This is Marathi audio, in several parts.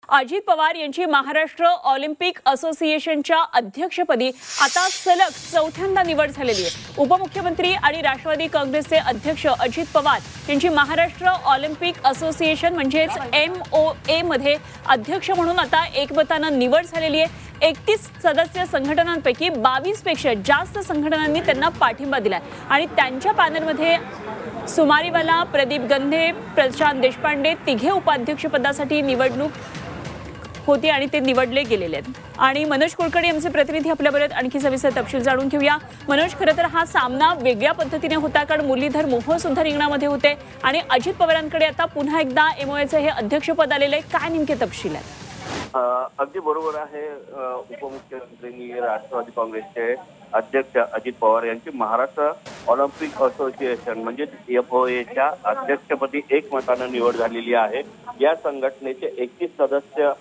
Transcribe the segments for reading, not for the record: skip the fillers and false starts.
अजित पवार यांची महाराष्ट्र ऑलिम्पिक असोसिएशनच्या अध्यक्षपदी आता सलग चौथ्यांदा निवड झालेली आहे। उपमुख्यमंत्री आणि राष्ट्रवादी काँग्रेसचे अध्यक्ष अजित पवार यांची महाराष्ट्र ऑलिम्पिक असोसिएशन म्हणजेच MOA मध्ये अध्यक्ष म्हणून आता एकमतानं निवड झालेली आहे। 31 सदस्य संघटनांपैकी 22 पेक्षा जास्त संघटनांनी त्यांना पाठिंबा दिलाय आणि त्यांच्या पॅनलमध्ये सुमारीवाला, प्रदीप गंधे, प्रशांत देशपांडे तिघे उपाध्यक्षपदासाठी निवडणूक होती आणि ते निवडले गेलेले आहेत। आणि मनोज कुलकर्णी आमचे प्रतिनिधी आपल्याबरोबर आणखी सविस्तर तपशील जाणून घेऊया। मनोज, खरं तर हा सामना वेगळ्या पद्धतीने होता कारण मुरलीधर मोहोळ सुद्धा रिंगणामध्ये होते आणि अजित पवारांकडे आता पुन्हा एकदा MOAचं हे अध्यक्षपद आलेलं आहे। काय नेमके तपशील आहेत? अगदी बरोबर आहे। उपमुख्यमंत्र्यांनी राष्ट्रवादी काँग्रेसचे अध्यक्ष अजित पवार यांची महाराष्ट्र ऑलिम्पिक असोसिएशन म्हणजे MOAच्या अध्यक्षपदी एकमतानं निवड झालेली आहे। या संघटनेचे 31 सदस्य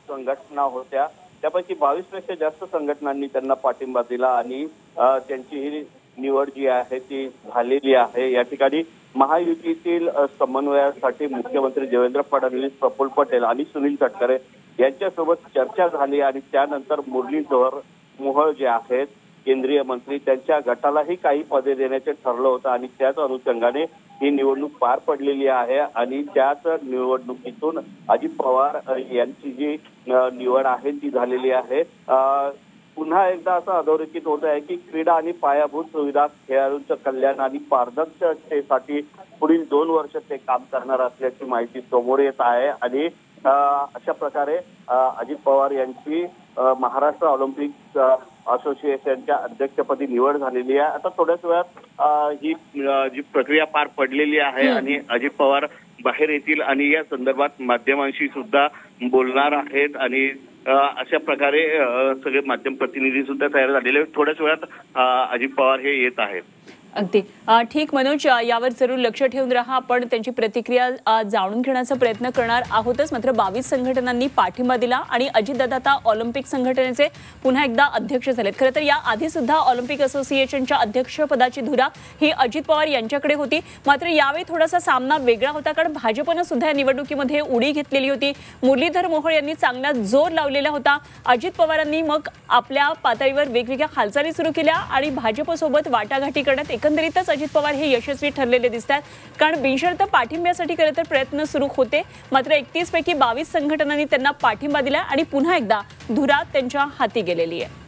संघटना होत्या, त्यापैकी 22 पेक्षा जास्त संघटनांनी त्यांना पाठिंबा दिला आणि त्यांची ही निवड जी आहे ती झालेली आहे। या ठिकाणी महायुतीतील समन्वयासाठी मुख्यमंत्री देवेंद्र फडणवीस, प्रफुल्ल पटेल आणि सुनील तटकरे यांच्यासोबत चर्चा झाली आणि त्यानंतर मुरलीधर मोहोळ जे आहेत केंद्रीय मंत्री त्यांच्या गटालाही काही पदे देण्याचे ठरलं होतं आणि त्याच अनुषंगाने ही निवडणूक पार पडलेली आहे आणि त्याच निवडणुकीतून अजित पवार यांची जी निवड आहे ती झालेली आहे। पुन्हा एकदा असं अधोरेखित होत आहे की क्रीडा आणि पायाभूत सुविधा, खेळाडूंचं कल्याण आणि पारदर्शकतेसाठी पुढील 2 वर्ष ते काम करणार असल्याची माहिती समोर येत आहे आणि अशा प्रकारे अजित पवार यांची महाराष्ट्र ऑलिम्पिक असोसिएशनच्या अध्यक्षपदी निवड झालेली आहे। आता थोड्याच वेळात ही जी प्रक्रिया पार पडलेली आहे आणि अजित पवार बाहेर येतील आणि या संदर्भात माध्यमांशी सुद्धा बोलणार आहेत आणि अशा प्रकारे सगळे माध्यम प्रतिनिधी सुद्धा तयार झालेले आहेत। थोड्याच वेळात अजित पवार हे येत आहेत। अगदी ठीक मनोज, यावर जरूर लक्ष ठेवून राहा। आपण त्यांची प्रतिक्रिया जाणून घेण्याचा प्रयत्न करणार आहोतच। मात्र 22 संघटनांनी पाठिंबा दिला आणि अजितदादा आता ऑलिम्पिक संघटनेचे पुन्हा एकदा अध्यक्ष झालेत। खरं तर या आधी सुद्धा ऑलिम्पिक असोसिएशनच्या अध्यक्षपदाची धुरा ही अजित पवार यांच्याकडे होती, मात्र यावेळी थोडासा सामना वेगळा होता कारण भाजपनं सुद्धा या निवडणुकीमध्ये उडी घेतलेली होती। मुरलीधर मोहोळ यांनी चांगला जोर लावलेला होता। अजित पवारांनी मग आपल्या पातळीवर वेगवेगळ्या हालचाली सुरू केल्या आणि भाजपसोबत वाटाघाटी करण्यात एकंदरीतच अजित पवार हे यशस्वी ठरलेले दिसतात कारण बिनशर्त पाठिंब्यासाठी खरं तर प्रयत्न सुरू होते, मात्र 31 पैकी 22 संघटनांनी त्यांना पाठिंबा दिला आणि पुन्हा एकदा धुरा त्यांच्या हाती गेलेली आहे।